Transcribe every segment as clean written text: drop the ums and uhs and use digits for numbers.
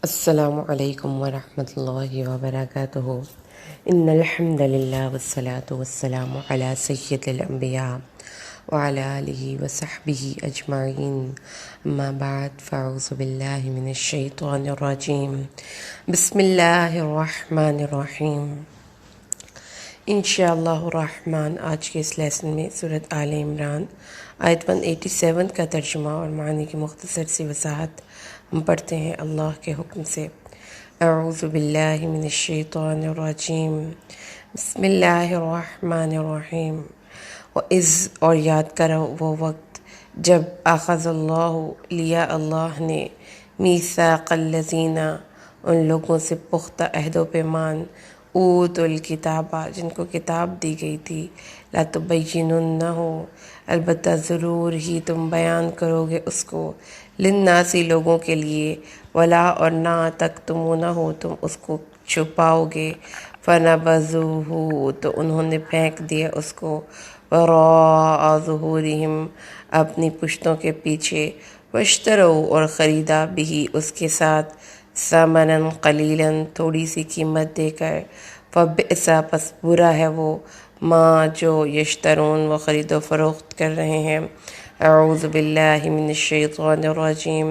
السلام علیکم ورحمۃ اللہ وبرکاتہ ان الحمد للہ والصلاة والسلام علی سید الانبیاء وعلی آلہ وصحبہ اجمعین اما بعد فاعوذ باللہ من الشیطان الرجیم بسم اللہ الرحمن الرحیم انشاءاللہ الرحمن آج کے اس لیسن میں سورۃ آل عمران آیت 187 کا ترجمہ اور معنی کی مختصر سی وضاحت ہم پڑھتے ہیں اللہ کے حکم سے۔ اعوذ باللہ من الشیطان الرجیم بسم اللہ الرحمن الرحیم وَإِذْ اور یاد کرو وہ وقت جب اخذ اللہ لیا اللہ نے میثاق الذین ان لوگوں سے پختہ عہد و پیمان اوت الکتابہ جن کو کتاب دی گئی تھی لا تبیننہ البتہ ضرور ہی تم بیان کرو گے اس کو للناسی لوگوں کے لیے ولا اور نہ تکتمونہ تم اس کو چھپاؤ گے فنبذوہ تو انہوں نے پھینک دیا اس کو وراء ظہورہم اپنی پشتوں کے پیچھے واشتروا اور خریدا بھی اس کے ساتھ ثمنا قلیلا تھوڑی سی قیمت دے کر فبئس پس برا ہے وہ ما جو یشترون وہ خرید و فروخت کر رہے ہیں۔ اعوذ باللہ من الشیطان الرجیم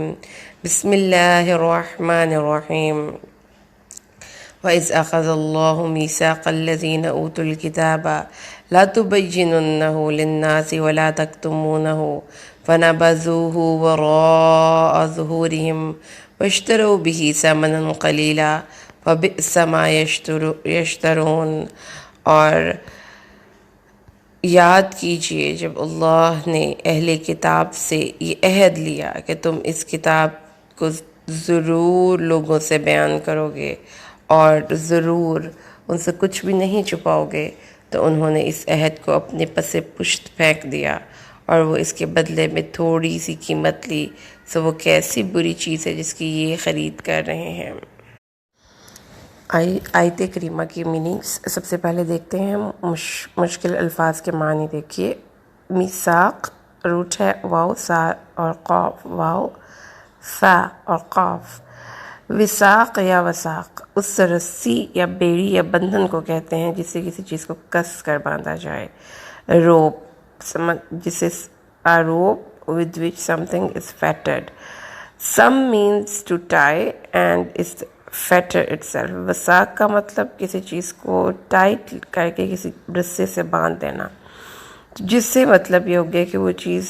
بسم اللہ الرحمن الرحیم وَإِذْ أَخَذَ اللَّهُ مِيثَاقَ الَّذِينَ أُوتُوا الْكِتَابَ لَا تُبَيِّنُنَّهُ لِلنَّاسِ وَلَا تَكْتُمُونَهُ فَنَبَذُوهُ وَرَاءَ ظُهُورِهِمْ وَاشْتَرَوْا بِهِ ثَمَنًا قَلِيلًا فَبِئْسَ مَا يَشْتَرُونَ اور یاد کیجئے جب اللہ نے اہل کتاب سے یہ عہد لیا کہ تم اس کتاب کو ضرور لوگوں سے بیان کرو گے اور ضرور ان سے کچھ بھی نہیں چھپاؤ گے، تو انہوں نے اس عہد کو اپنے پس پشت پھینک دیا اور وہ اس کے بدلے میں تھوڑی سی قیمت لی، سو وہ کیسی بری چیز ہے جس کی یہ خرید کر رہے ہیں۔ آیت کریمہ کی میننگز سب سے پہلے دیکھتے ہیں، مشکل الفاظ کے معنی دیکھیے۔ میثاق روٹ ہے واو سا اور قاف، واو سا اور قاف۔ وثاق یا وثاق اس رسی یا بیڑی یا بندھن کو کہتے ہیں جس سے کسی چیز کو کس کر باندھا جائے۔ روپ جسے روپ with which something is fettered. Some means to tie and is fetter itself. وثاق کا مطلب کسی چیز کو ٹائٹ کر کے کسی رسے سے باندھ دینا، جس سے مطلب یہ ہو گیا کہ وہ چیز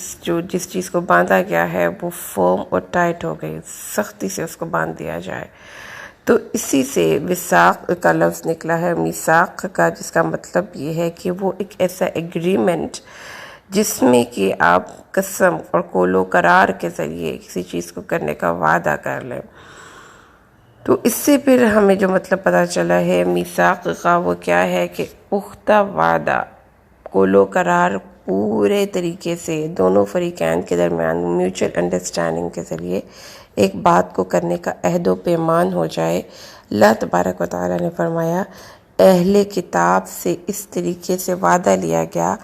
جس چیز کو باندھا گیا ہے وہ فرم اور ٹائٹ ہو گئی، سختی سے اس کو باندھ دیا جائے۔ تو اسی سے وثاق کا لفظ نکلا ہے میثاق کا، جس کا مطلب یہ ہے کہ وہ ایک ایسا ایگریمنٹ جس میں کہ آپ قسم اور قول و قرار کے ذریعے کسی چیز کو کرنے کا وعدہ کر لیں۔ تو اس سے پھر ہمیں جو مطلب پتہ چلا ہے میثاق کا وہ کیا ہے کہ پختہ وعدہ، قول و قرار پورے طریقے سے دونوں فریقین کے درمیان میوچل انڈرسٹینڈنگ کے ذریعے ایک بات کو کرنے کا عہد و پیمان ہو جائے۔ اللہ تبارک و تعالیٰ نے فرمایا اہل کتاب سے اس طریقے سے وعدہ لیا گیا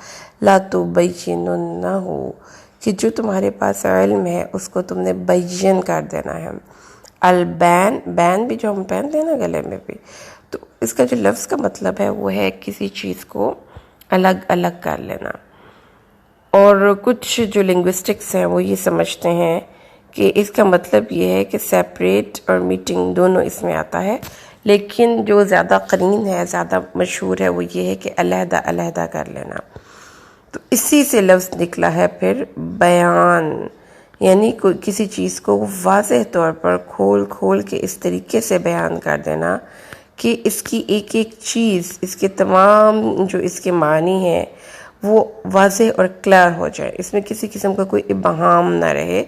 لا تبیننہ کہ جو تمہارے پاس علم ہے اس کو تم نے بیان کر دینا ہے۔ البین بین بھی جو ہم پہنتے ہیں نا گلے میں بھی، تو اس کا جو لفظ کا مطلب ہے وہ ہے کسی چیز کو الگ الگ کر لینا۔ اور کچھ جو لنگوسٹکس ہیں وہ یہ سمجھتے ہیں کہ اس کا مطلب یہ ہے کہ سیپریٹ اور میٹنگ دونوں اس میں آتا ہے، لیکن جو زیادہ قرین ہے، زیادہ مشہور ہے وہ یہ ہے کہ علیحدہ علیحدہ کر لینا۔ تو اسی سے لفظ نکلا ہے پھر بیان، یعنی کسی چیز کو واضح طور پر کھول کھول کے اس طریقے سے بیان کر دینا کہ اس کی ایک ایک چیز، اس کے تمام جو اس کے معنی ہیں وہ واضح اور کلیئر ہو جائے، اس میں کسی قسم کا کوئی ابہام نہ رہے۔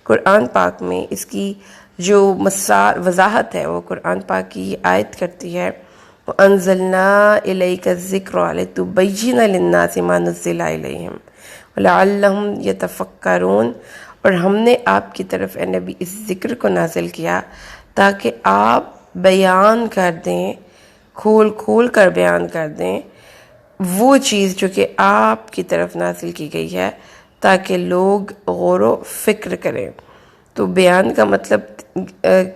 قرآن پاک میں اس کی جو وضاحت ہے وہ قرآن پاک کی آیت کرتی ہے وَأَنزَلْنَا إِلَيْكَ الذِّكْرَ لِتُبَيِّنَ لِلنَّاسِ مَا نُزِّلَ إِلَيْهِمْ وَلَعَلَّهُمْ يَتَفَكَّرُونَ اور ہم نے آپ کی طرف اے نبی اس ذکر کو نازل کیا تاکہ آپ بیان کر دیں، کھول کھول کر بیان کر دیں وہ چیز جو کہ آپ کی طرف نازل کی گئی ہے، تاکہ لوگ غور و فکر کریں۔ تو بیان کا مطلب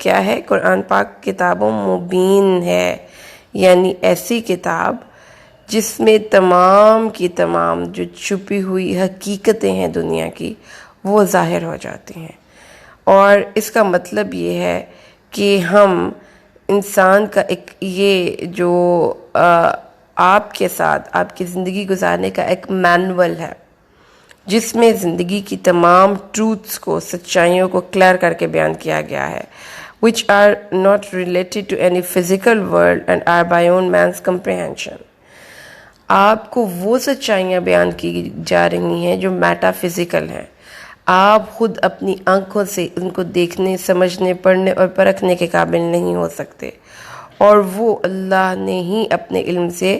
کیا ہے؟ قرآن پاک کتابوں مبین ہے، یعنی ایسی کتاب جس میں تمام کی تمام جو چھپی ہوئی حقیقتیں ہیں دنیا کی وہ ظاہر ہو جاتی ہیں۔ اور اس کا مطلب یہ ہے کہ ہم انسان کا ایک یہ جو آپ کے ساتھ آپ کی زندگی گزارنے کا ایک مینول ہے، جس میں زندگی کی تمام ٹروتھس کو، سچائیوں کو کلیئر کر کے بیان کیا گیا ہے، which are not related to any physical world and are beyond man's comprehension۔ آپ کو وہ سچائیاں بیان کی جا رہی ہیں جو میٹا فزیکل ہیں، آپ خود اپنی آنکھوں سے ان کو دیکھنے، سمجھنے، پڑھنے اور پرکھنے کے قابل نہیں ہو سکتے، اور وہ اللہ نے ہی اپنے علم سے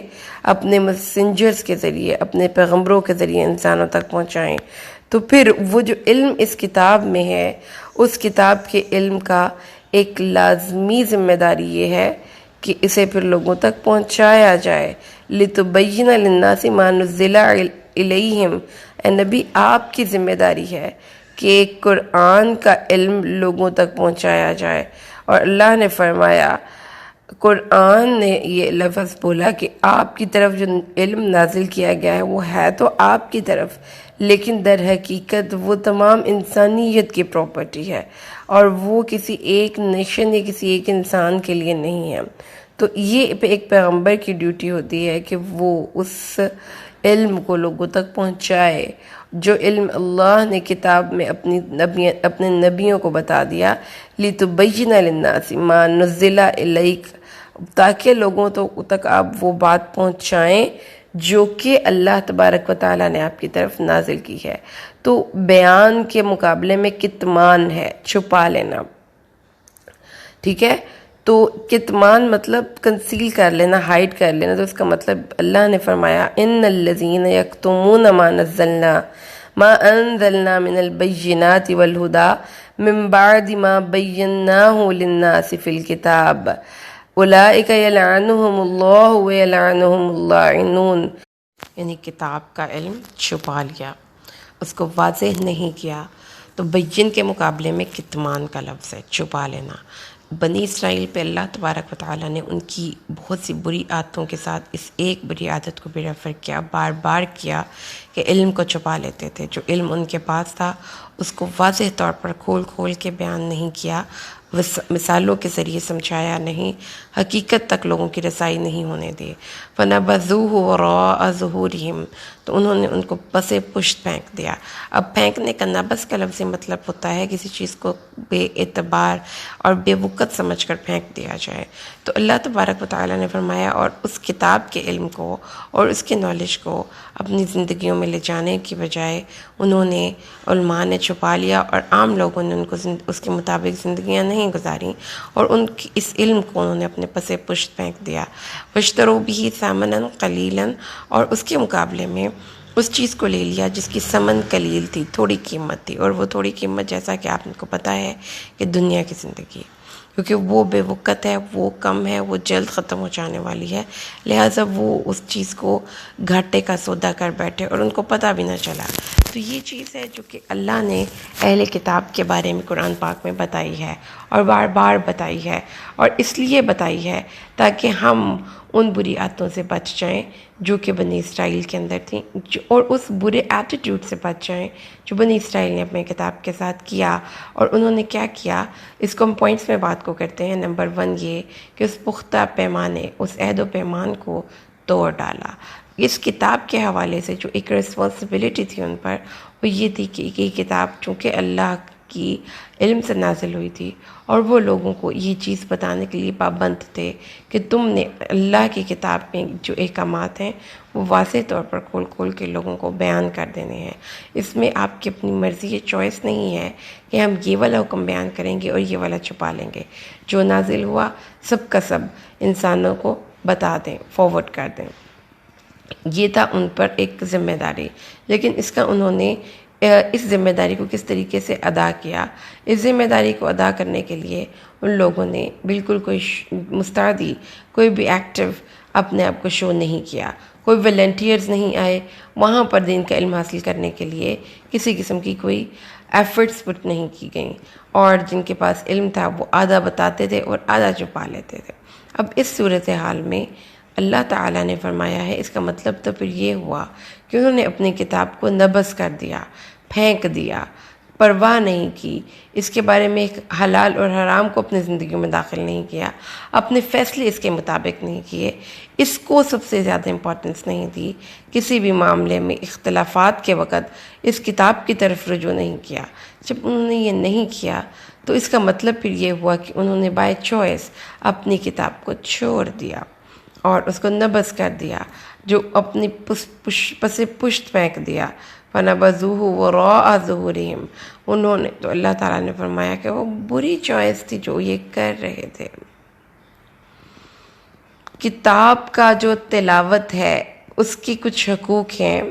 اپنے میسنجرز کے ذریعے، اپنے پیغمبروں کے ذریعے انسانوں تک پہنچائیں۔ تو پھر وہ جو علم اس کتاب میں ہے، اس کتاب کے علم کا ایک لازمی ذمہ داری یہ ہے کہ اسے پھر لوگوں تک پہنچایا جائے۔ لِتُبَيِّنَ لِلنَّاسِ مَا نُزِّلَ إِلَيْهِمْ، اے نبی آپ کی ذمہ داری ہے کہ قرآن کا علم لوگوں تک پہنچایا جائے۔ اور اللہ نے فرمایا، قرآن نے یہ لفظ بولا کہ آپ کی طرف جو علم نازل کیا گیا ہے وہ ہے تو آپ کی طرف، لیکن در حقیقت وہ تمام انسانیت کی پراپرٹی ہے، اور وہ کسی ایک نیشن یا کسی ایک انسان کے لیے نہیں ہے۔ تو یہ ایک پیغمبر کی ڈیوٹی ہوتی ہے کہ وہ اس علم کو لوگوں تک پہنچائے، جو علم اللہ نے کتاب میں اپنے نبیوں کو بتا دیا، لِتُبَيِّنَ لِلنَّاسِ مَا نُزِّلَ إِلَيْكَ، تاکہ لوگوں تک آپ وہ بات پہنچائیں جو کہ اللہ تبارک و تعالیٰ نے آپ کی طرف نازل کی ہے۔ تو بیان کے مقابلے میں کتمان ہے، چھپا لینا، ٹھیک ہے؟ تو کتمان مطلب کنسیل کر لینا، ہائڈ کر لینا۔ تو اس کا مطلب اللہ نے فرمایا، ان الذین یکتمون ما انزلنا من البینات والہدی من بعد ما بیناہ للناس فی الکتاب اولئک یلعنہم اللہ ویلعنہم اللاعنون، یعنی کتاب کا علم چھپا لیا، اس کو واضح نہیں کیا۔ تو بین کے مقابلے میں کتمان کا لفظ ہے، چھپا لینا۔ بنی اسرائیل پہ اللہ تبارک و تعالیٰ نے ان کی بہت سی بری عادتوں کے ساتھ اس ایک بری عادت کو بھی ریفر کیا، بار بار کیا، کہ علم کو چھپا لیتے تھے۔ جو علم ان کے پاس تھا اس کو واضح طور پر کھول کھول کے بیان نہیں کیا، مثالوں کے ذریعے سمجھایا نہیں، حقیقت تک لوگوں کی رسائی نہیں ہونے دی۔ فَنَبَذُوهُ وَرَاءَ ظُهُورِهِمْ، تو انہوں نے ان کو پس پشت پھینک دیا۔ اب پھینکنے کا نبذ کا لفظی مطلب ہوتا ہے کسی چیز کو بے اعتبار اور بے وقت سمجھ کر پھینک دیا جائے۔ تو اللہ تبارک و تعالیٰ نے فرمایا، اور اس کتاب کے علم کو اور اس کے نالج کو اپنی زندگیوں میں لے جانے کی بجائے انہوں نے، علماء نے چھپا لیا، اور عام لوگوں نے ان کو اس کے مطابق زندگیاں نہیں گزاری، اور ان کی اس علم کو انہوں نے اپنے پس پشت پھینک دیا۔ وَاشْتَرُوا بِهِ ثَمَنًا قَلِيلًا، اور اس کے مقابلے میں اس چیز کو لے لیا جس کی ثمن قلیل تھی، تھوڑی قیمت تھی، اور وہ تھوڑی قیمت جیسا کہ آپ کو پتہ ہے کہ دنیا کی زندگی، کیونکہ وہ بے وقت ہے، وہ کم ہے، وہ جلد ختم ہو جانے والی ہے، لہٰذا وہ اس چیز کو گھاٹے کا سودا کر بیٹھے اور ان کو پتہ بھی نہ چلا۔ تو یہ چیز ہے جو کہ اللہ نے اہل کتاب کے بارے میں قرآن پاک میں بتائی ہے، اور بار بار بتائی ہے، اور اس لیے بتائی ہے تاکہ ہم ان بری عادتوں سے بچ جائیں جو کہ بنی اسرائیل کے اندر تھیں، اور اس برے ایٹیٹیوڈ سے بچ جائیں جو بنی اسرائیل نے اپنے کتاب کے ساتھ کیا۔ اور انہوں نے کیا کیا، اس کو ہم پوائنٹس میں بات کو کرتے ہیں۔ نمبر 1 یہ کہ اس پختہ پیمانے، اس عہد و پیمان کو توڑ ڈالا۔ اس کتاب کے حوالے سے جو ایک رسپانسبلٹی تھی ان پر، وہ یہ تھی کہ یہ کتاب چونکہ اللہ کی علم سے نازل ہوئی تھی، اور وہ لوگوں کو یہ چیز بتانے کے لیے پابند تھے کہ تم نے اللہ کی کتاب میں جو احکامات ہیں وہ واضح طور پر کھول کھول کے لوگوں کو بیان کر دینے ہیں۔ اس میں آپ کی اپنی مرضی، یہ چوائس نہیں ہے کہ ہم یہ والا حکم بیان کریں گے اور یہ والا چھپا لیں گے۔ جو نازل ہوا سب کا سب انسانوں کو بتا دیں، فارورڈ کر دیں۔ یہ تھا ان پر ایک ذمہ داری، لیکن اس کا انہوں نے اس ذمہ داری کو کس طریقے سے ادا کیا۔ اس ذمہ داری کو ادا کرنے کے لیے ان لوگوں نے بالکل کوئی مستعدی، کوئی بھی ایکٹیو اپنے آپ کو شو نہیں کیا، کوئی والنٹیئرز نہیں آئے وہاں پر دین کا علم حاصل کرنے کے لیے، کسی قسم کی کوئی ایفرٹس پٹ نہیں کی گئیں، اور جن کے پاس علم تھا وہ آدھا بتاتے تھے اور آدھا چھپا لیتے تھے۔ اب اس صورتحال میں اللہ تعالیٰ نے فرمایا ہے، اس کا مطلب تو پھر یہ ہوا کہ انہوں نے اپنی کتاب کو نبذ کر دیا، پھینک دیا، پرواہ نہیں کی، اس کے بارے میں ایک حلال اور حرام کو اپنی زندگیوں میں داخل نہیں کیا، اپنے فیصلے اس کے مطابق نہیں کیے، اس کو سب سے زیادہ امپورٹنس نہیں دی، کسی بھی معاملے میں اختلافات کے وقت اس کتاب کی طرف رجوع نہیں کیا۔ جب انہوں نے یہ نہیں کیا تو اس کا مطلب پھر یہ ہوا کہ انہوں نے بائی چوائس اپنی کتاب کو چھوڑ دیا اور اس کو نبذ کر دیا، جو اپنی پس پشت پھینک دیا۔ فَنَبَذُوهُ وَرَاءَ ظُهُورِهِمْ، انہوں نے تو اللہ تعالیٰ نے فرمایا کہ وہ بری چوائس تھی جو یہ کر رہے تھے۔ کتاب کا جو تلاوت ہے اس کی کچھ حقوق ہیں،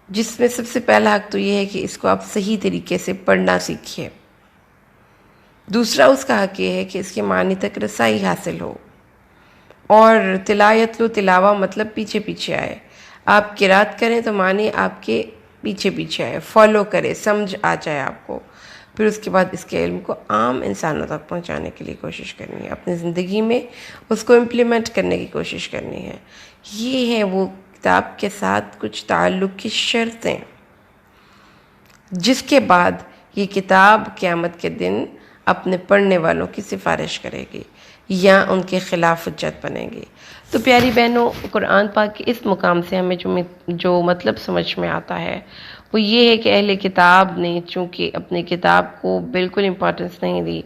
جس میں سب سے پہلا حق تو یہ ہے کہ اس کو آپ صحیح طریقے سے پڑھنا سیکھیے۔ دوسرا اس کا حق یہ ہے کہ اس کے معنی تک رسائی حاصل ہو، اور تلاوہ مطلب پیچھے پیچھے آئے، آپ قرات کریں تو معنی آپ کے پیچھے پیچھے آئے، فالو کرے، سمجھ آ جائے آپ کو۔ پھر اس کے بعد اس کے علم کو عام انسانوں تک پہنچانے کے لیے کوشش کرنی ہے، اپنی زندگی میں اس کو امپلیمنٹ کرنے کی کوشش کرنی ہے۔ یہ ہے وہ کتاب کے ساتھ کچھ تعلق کی شرطیں، جس کے بعد یہ کتاب قیامت کے دن اپنے پڑھنے والوں کی سفارش کرے گی یا ان کے خلاف حجت بنے گی۔ تو پیاری بہنوں، قرآن پاک کے اس مقام سے ہمیں جو مطلب سمجھ میں آتا ہے وہ یہ ہے کہ اہل کتاب نے چونکہ اپنی کتاب کو بالکل امپورٹنس نہیں دی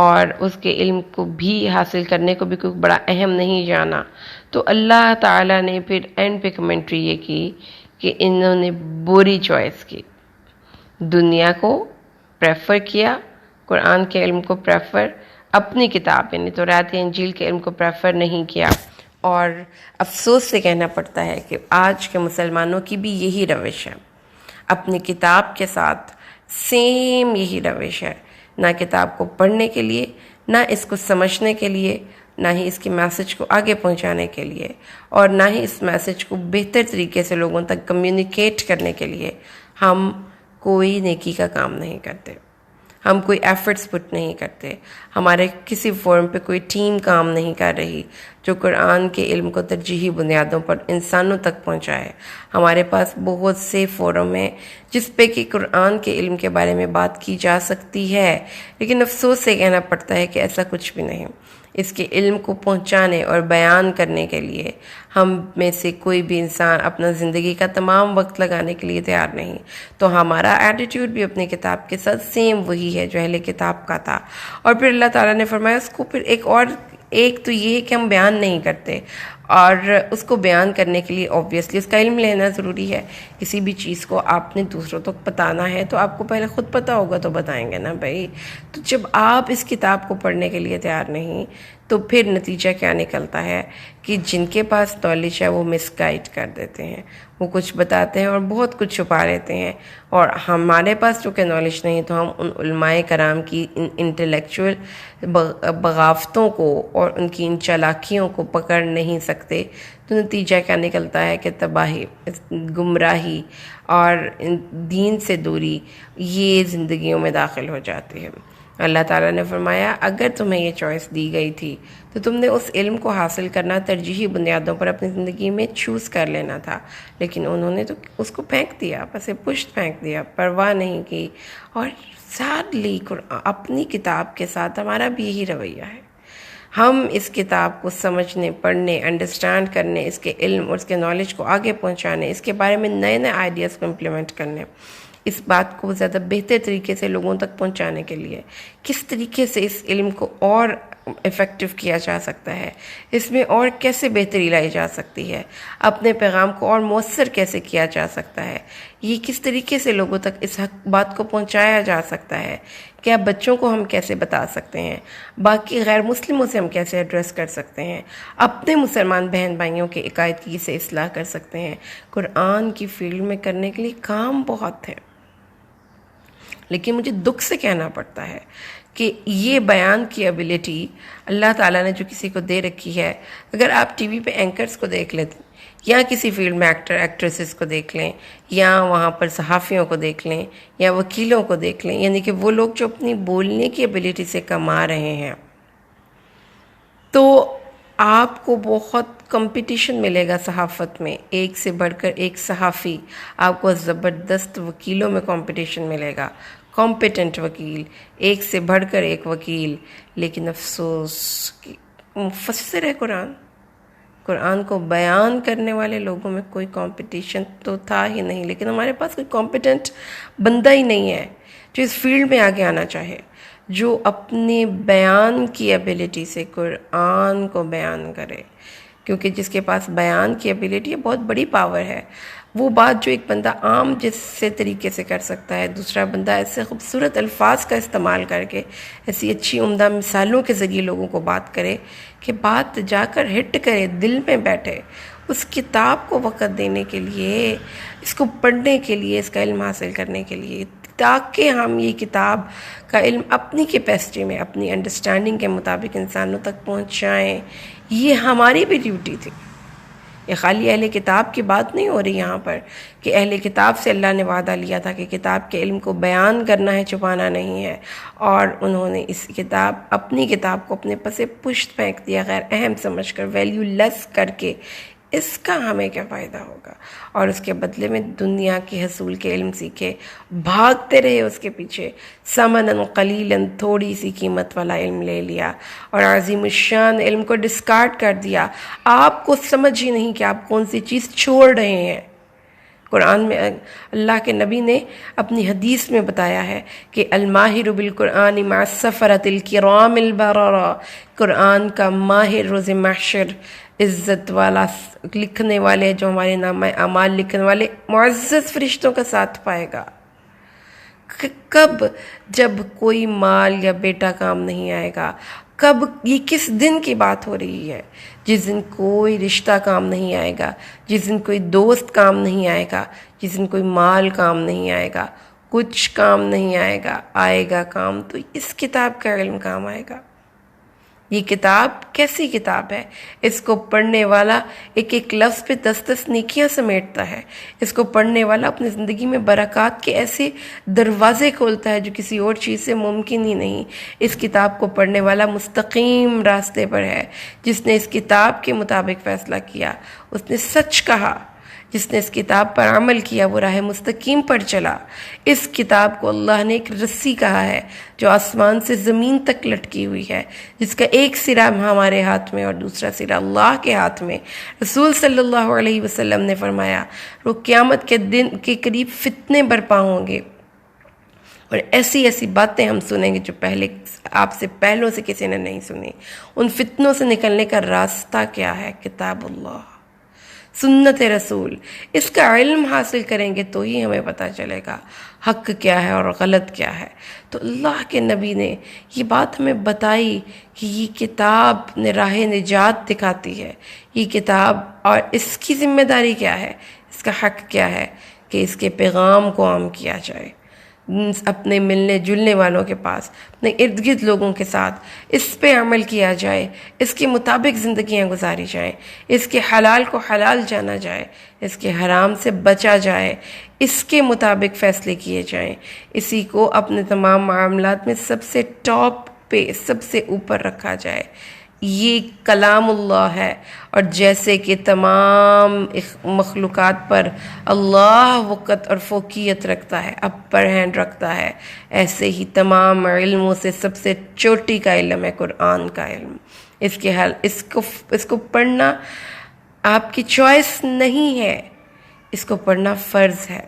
اور اس کے علم کو بھی حاصل کرنے کو بھی کوئی بڑا اہم نہیں جانا، تو اللہ تعالیٰ نے پھر اینڈ پہ کمنٹری یہ کی کہ انہوں نے بری چوائس کی، دنیا کو پریفر کیا، قرآن کے علم کو پریفر، اپنی کتاب یعنی تورات انجیل کے علم کو پریفر نہیں کیا۔ اور افسوس سے کہنا پڑتا ہے کہ آج کے مسلمانوں کی بھی یہی روش ہے، اپنی کتاب کے ساتھ سیم یہی روش ہے، نہ کتاب کو پڑھنے کے لیے، نہ اس کو سمجھنے کے لیے، نہ ہی اس کے میسج کو آگے پہنچانے کے لیے، اور نہ ہی اس میسج کو بہتر طریقے سے لوگوں تک کمیونیکیٹ کرنے کے لیے ہم کوئی نیکی کا کام نہیں کرتے، ہم کوئی ایفرٹس پٹ نہیں کرتے، ہمارے کسی فورم پہ کوئی ٹیم کام نہیں کر رہی جو قرآن کے علم کو ترجیحی بنیادوں پر انسانوں تک پہنچائے۔ ہمارے پاس بہت سے فورم ہیں جس پہ کہ قرآن کے علم کے بارے میں بات کی جا سکتی ہے، لیکن افسوس سے کہنا پڑتا ہے کہ ایسا کچھ بھی نہیں۔ اس کے علم کو پہنچانے اور بیان کرنے کے لیے ہم میں سے کوئی بھی انسان اپنا زندگی کا تمام وقت لگانے کے لیے تیار نہیں، تو ہمارا ایٹیٹیوڈ بھی اپنی کتاب کے ساتھ سیم وہی ہے جو اہل کتاب کا تھا۔ اور پھر اللہ تعالیٰ نے فرمایا اس کو پھر ایک تو یہ ہے کہ ہم بیان نہیں کرتے، اور اس کو بیان کرنے کے لیے اوبویسلی اس کا علم لینا ضروری ہے۔ کسی بھی چیز کو آپ نے دوسروں تک بتانا ہے تو آپ کو پہلے خود پتہ ہوگا تو بتائیں گے نا بھائی۔ تو جب آپ اس کتاب کو پڑھنے کے لیے تیار نہیں تو پھر نتیجہ کیا نکلتا ہے کہ جن کے پاس نالج ہے وہ مس گائیڈ کر دیتے ہیں، وہ کچھ بتاتے ہیں اور بہت کچھ چھپا لیتے ہیں، اور ہمارے پاس چونکہ نالج نہیں تو ہم ان علماء کرام کی ان انٹلیکچوئل بغاوتوں کو اور ان کی ان چالاکیوں کو پکڑ نہیں سکتے، تو نتیجہ کیا نکلتا ہے کہ تباہی، گمراہی اور دین سے دوری یہ زندگیوں میں داخل ہو جاتی ہے۔ اللہ تعالیٰ نے فرمایا اگر تمہیں یہ چوائس دی گئی تھی تو تم نے اس علم کو حاصل کرنا ترجیحی بنیادوں پر اپنی زندگی میں چوز کر لینا تھا، لیکن انہوں نے تو اس کو پھینک دیا، پس پشت پھینک دیا، پرواہ نہیں کی۔ اور سیڈلی اپنی کتاب کے ساتھ ہمارا بھی یہی رویہ ہے۔ ہم اس کتاب کو سمجھنے، پڑھنے، انڈرسٹینڈ کرنے، اس کے علم اور اس کے نالج کو آگے پہنچانے، اس کے بارے میں نئے نئے آئیڈیاز کو امپلیمنٹ کرنے، اس بات کو زیادہ بہتر طریقے سے لوگوں تک پہنچانے کے لیے کس طریقے سے اس علم کو اور افیکٹو کیا جا سکتا ہے، اس میں اور کیسے بہتری لائی جا سکتی ہے، اپنے پیغام کو اور مؤثر کیسے کیا جا سکتا ہے، یہ کس طریقے سے لوگوں تک اس بات کو پہنچایا جا سکتا ہے، کیا بچوں کو ہم کیسے بتا سکتے ہیں، باقی غیر مسلموں سے ہم کیسے ایڈریس کر سکتے ہیں، اپنے مسلمان بہن بھائیوں کے عقائد کی سے اصلاح کر سکتے ہیں۔ قرآن کی فیلڈ میں کرنے کے لیے کام بہت ہے، لیکن مجھے دکھ سے کہنا پڑتا ہے کہ یہ بیان کی ایبلٹی اللہ تعالیٰ نے جو کسی کو دے رکھی ہے، اگر آپ ٹی وی پہ اینکرز کو دیکھ لیتے یا کسی فیلڈ میں ایکٹر ایکٹریسز کو دیکھ لیں، یا وہاں پر صحافیوں کو دیکھ لیں، یا وکیلوں کو دیکھ لیں، یعنی کہ وہ لوگ جو اپنی بولنے کی ایبیلٹی سے کما رہے ہیں، تو آپ کو بہت کمپٹیشن ملے گا صحافت میں، ایک سے بڑھ کر ایک صحافی، آپ کو زبردست وکیلوں میں کمپٹیشن ملے گا، کمپیٹنٹ وکیل، ایک سے بڑھ کر ایک وکیل. لیکن افسوس کہ مفسر ہے قرآن کو بیان کرنے والے لوگوں میں کوئی کمپٹیشن تو تھا ہی نہیں، لیکن ہمارے پاس کوئی کمپیٹنٹ بندہ ہی نہیں ہے جو اس فیلڈ میں آگے آنا چاہے، جو اپنے بیان کی ایبیلٹی سے قرآن کو بیان کرے. کیونکہ جس کے پاس بیان کی ایبیلٹی ہے، بہت بڑی پاور ہے. وہ بات جو ایک بندہ عام جس سے طریقے سے کر سکتا ہے، دوسرا بندہ ایسے خوبصورت الفاظ کا استعمال کر کے، ایسی اچھی عمدہ مثالوں کے ذریعے لوگوں کو بات کرے کہ بات جا کر ہٹ کرے، دل میں بیٹھے. اس کتاب کو وقت دینے کے لیے، اس کو پڑھنے کے لیے، اس کا علم حاصل کرنے کے لیے، تاکہ ہم یہ کتاب کا علم اپنی کیپیسٹی میں، اپنی انڈرسٹینڈنگ کے مطابق انسانوں تک پہنچائیں. یہ ہماری بھی ڈیوٹی تھی. یہ خالی اہل کتاب کی بات نہیں ہو رہی یہاں پر کہ اہل کتاب سے اللہ نے وعدہ لیا تھا کہ کتاب کے علم کو بیان کرنا ہے، چھپانا نہیں ہے، اور انہوں نے اس کتاب، اپنی کتاب کو اپنے پسے پشت پھینک دیا، غیر اہم سمجھ کر، ویلیو لیس کر کے. اس کا ہمیں کیا فائدہ ہوگا؟ اور اس کے بدلے میں دنیا کے حصول کے علم سیکھے، بھاگتے رہے اس کے پیچھے، ثمناً قلیلاً، تھوڑی سی قیمت والا علم لے لیا اور عظیم الشان علم کو ڈسکارڈ کر دیا. آپ کو سمجھ ہی نہیں کہ آپ کون سی چیز چھوڑ رہے ہیں. قرآن میں اللہ کے نبی نے اپنی حدیث میں بتایا ہے کہ الماہر بالقرآن مع السفرۃ الکرام البررہ، قرآن کا ماہر روز محشر عزت والا لکھنے والے، جو ہمارے نامہ اعمال لکھنے والے معزز فرشتوں کا ساتھ پائے گا. کب؟ جب کوئی مال یا بیٹا کام نہیں آئے گا. کب؟ یہ کس دن کی بات ہو رہی ہے؟ جس دن کوئی رشتہ کام نہیں آئے گا، جس دن کوئی دوست کام نہیں آئے گا، جس دن کوئی مال کام نہیں آئے گا، کچھ کام نہیں آئے گا. آئے گا کام تو اس کتاب کا علم کام آئے گا. یہ کتاب کیسی کتاب ہے؟ اس کو پڑھنے والا ایک ایک لفظ پہ 10 نیکیاں سمیٹتا ہے. اس کو پڑھنے والا اپنی زندگی میں برکات کے ایسے دروازے کھولتا ہے جو کسی اور چیز سے ممکن ہی نہیں. اس کتاب کو پڑھنے والا مستقیم راستے پر ہے. جس نے اس کتاب کے مطابق فیصلہ کیا، اس نے سچ کہا. جس نے اس کتاب پر عمل کیا، وہ راہ مستقیم پر چلا. اس کتاب کو اللہ نے ایک رسی کہا ہے جو آسمان سے زمین تک لٹکی ہوئی ہے، جس کا ایک سرا ہمارے ہاتھ میں اور دوسرا سرا اللہ کے ہاتھ میں. رسول صلی اللہ علیہ وسلم نے فرمایا، وہ قیامت کے دن کے قریب فتنے برپا ہوں گے، اور ایسی ایسی باتیں ہم سنیں گے جو پہلے آپ سے پہلوں سے کسی نے نہیں سنی. ان فتنوں سے نکلنے کا راستہ کیا ہے؟ کتاب اللہ، سنت رسول. اس کا علم حاصل کریں گے تو ہی ہمیں پتہ چلے گا حق کیا ہے اور غلط کیا ہے. تو اللہ کے نبی نے یہ بات ہمیں بتائی کہ یہ کتاب نے راہ نجات دکھاتی ہے. یہ کتاب، اور اس کی ذمہ داری کیا ہے، اس کا حق کیا ہے کہ اس کے پیغام کو عام کیا جائے، اپنے ملنے جلنے والوں کے پاس، اپنے ارد گرد لوگوں کے ساتھ اس پہ عمل کیا جائے، اس کے مطابق زندگیاں گزاری جائیں، اس کے حلال کو حلال جانا جائے، اس کے حرام سے بچا جائے، اس کے مطابق فیصلے کیے جائیں. اسی کو اپنے تمام معاملات میں سب سے ٹاپ پہ، سب سے اوپر رکھا جائے. یہ کلام اللہ ہے، اور جیسے کہ تمام مخلوقات پر اللہ وقت اور فوقیت رکھتا ہے، اپر ہینڈ رکھتا ہے، ایسے ہی تمام علموں سے سب سے چوٹی کا علم ہے قرآن کا علم. اس کو پڑھنا آپ کی چوائس نہیں ہے، اس کو پڑھنا فرض ہے.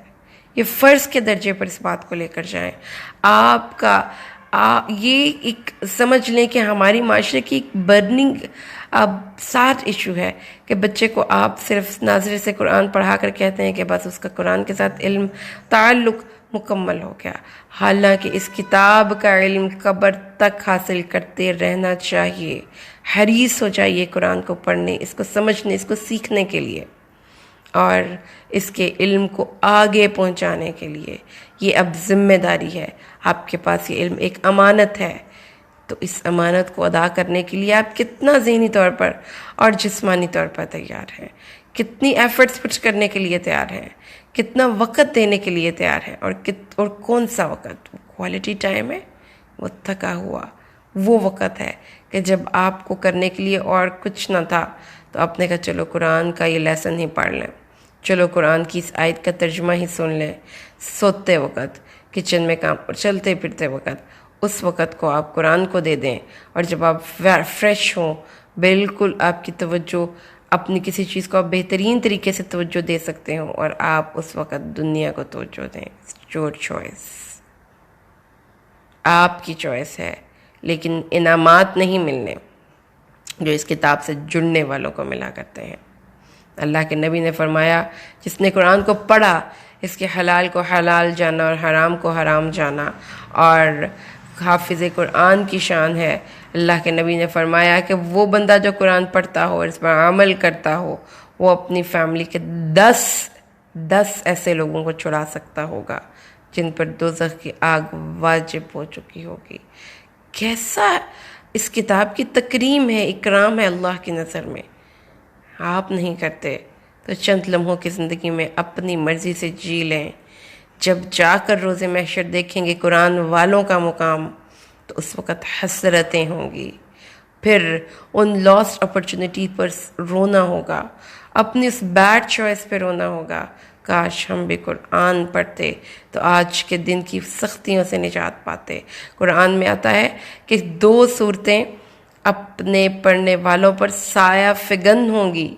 یہ فرض کے درجے پر اس بات کو لے کر جائیں. آپ کا یہ ایک سمجھ لیں کہ ہماری معاشرے کی ایک برننگ ساتھ ایشو ہے کہ بچے کو آپ صرف ناظرے سے قرآن پڑھا کر کہتے ہیں کہ بس اس کا قرآن کے ساتھ علم تعلق مکمل ہو گیا. حالانکہ اس کتاب کا علم قبر تک حاصل کرتے رہنا چاہیے. حریص ہو جائیے قرآن کو پڑھنے، اس کو سمجھنے، اس کو سیکھنے کے لیے، اور اس کے علم کو آگے پہنچانے کے لیے. یہ اب ذمہ داری ہے. آپ کے پاس یہ علم ایک امانت ہے، تو اس امانت کو ادا کرنے کے لیے آپ کتنا ذہنی طور پر اور جسمانی طور پر تیار ہیں؟ کتنی ایفرٹس پٹ کرنے کے لیے تیار ہے، کتنا وقت دینے کے لیے تیار ہے، اور کون سا وقت؟ کوالٹی ٹائم ہے، وہ تھکا ہوا وہ وقت ہے کہ جب آپ کو کرنے کے لیے اور کچھ نہ تھا تو آپ نے کہا چلو قرآن کا یہ لیسن ہی پڑھ لیں، چلو قرآن کی اس آیت کا ترجمہ ہی سن لیں۔ سوتے وقت، کچن میں کام، چلتے پھرتے وقت، اس وقت کو آپ قرآن کو دے دیں، اور جب آپ فریش ہوں، بالکل آپ کی توجہ اپنی کسی چیز کو آپ بہترین طریقے سے توجہ دے سکتے ہوں، اور آپ اس وقت دنیا کو توجہ دیں۔ یور چوائس، آپ کی چوائس ہے، لیکن انعامات نہیں ملنے جو اس کتاب سے جڑنے والوں کو ملا کرتے ہیں۔ اللہ کے نبی نے فرمایا جس نے قرآن کو پڑھا، اس کے حلال کو حلال جانا اور حرام کو حرام جانا، اور حافظ قرآن کی شان ہے۔ اللہ کے نبی نے فرمایا کہ وہ بندہ جو قرآن پڑھتا ہو اور اس پر عمل کرتا ہو، وہ اپنی فیملی کے 10 ایسے لوگوں کو چھڑا سکتا ہوگا جن پر دوزخ کی آگ واجب ہو چکی ہوگی۔ کیسا اس کتاب کی تکریم ہے، اکرام ہے اللہ کی نظر میں۔ آپ نہیں کرتے تو چند لمحوں کی زندگی میں اپنی مرضی سے جی لیں، جب جا کر روز محشر دیکھیں گے قرآن والوں کا مقام، تو اس وقت حسرتیں ہوں گی، پھر ان لاسٹ اپرچونٹی پر رونا ہوگا، اپنی اس بیڈ چوائس پہ رونا ہوگا۔ کاش ہم بھی قرآن پڑھتے تو آج کے دن کی سختیوں سے نجات پاتے۔ قرآن میں آتا ہے کہ 2 صورتیں اپنے پڑھنے والوں پر سایہ فگن ہوں گی،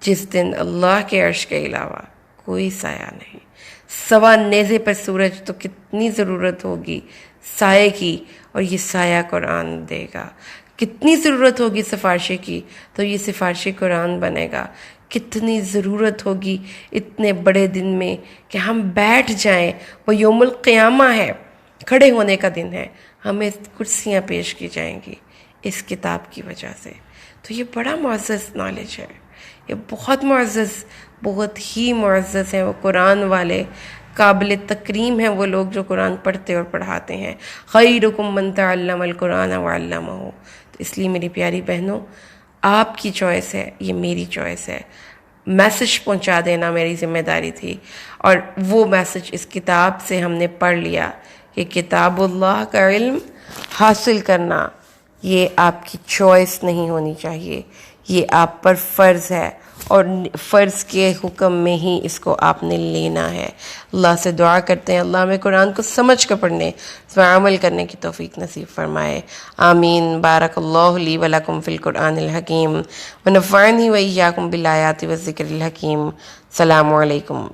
جس دن اللہ کے عرش کے علاوہ کوئی سایہ نہیں۔ سوا نیزے پر سورج تو کتنی ضرورت ہوگی سائے کی، اور یہ سایہ قرآن دے گا۔ کتنی ضرورت ہوگی سفارشی کی، تو یہ سفارشی قرآن بنے گا۔ کتنی ضرورت ہوگی اتنے بڑے دن میں کہ ہم بیٹھ جائیں، وہ یوم القیامہ ہے، کھڑے ہونے کا دن ہے، ہمیں کرسیاں پیش کی جائیں گی اس کتاب کی وجہ سے۔ تو یہ بڑا معزز نالج ہے، یہ بہت معزز، بہت ہی معزز ہیں وہ قرآن والے، قابل تکریم ہیں وہ لوگ جو قرآن پڑھتے اور پڑھاتے ہیں۔ خیرکم من تعلم القرآن وعلمہ۔ تو اس لیے میری پیاری بہنوں، آپ کی چوائس ہے، یہ میری چوائس ہے۔ میسج پہنچا دینا میری ذمہ داری تھی، اور وہ میسج اس کتاب سے ہم نے پڑھ لیا کہ کتاب اللہ کا علم حاصل کرنا یہ آپ کی چوائس نہیں ہونی چاہیے، یہ آپ پر فرض ہے، اور فرض کے حکم میں ہی اس کو آپ نے لینا ہے۔ اللہ سے دعا کرتے ہیں اللہ ہمیں قرآن کو سمجھ کر پڑھنے، اس پر عمل کرنے کی توفیق نصیب فرمائے، آمین۔ بارک اللہ لی ولکم فی القرآن الحکیم ونفعنی وإیاکم بالآیات والذکر الحکیم۔ السلام علیکم۔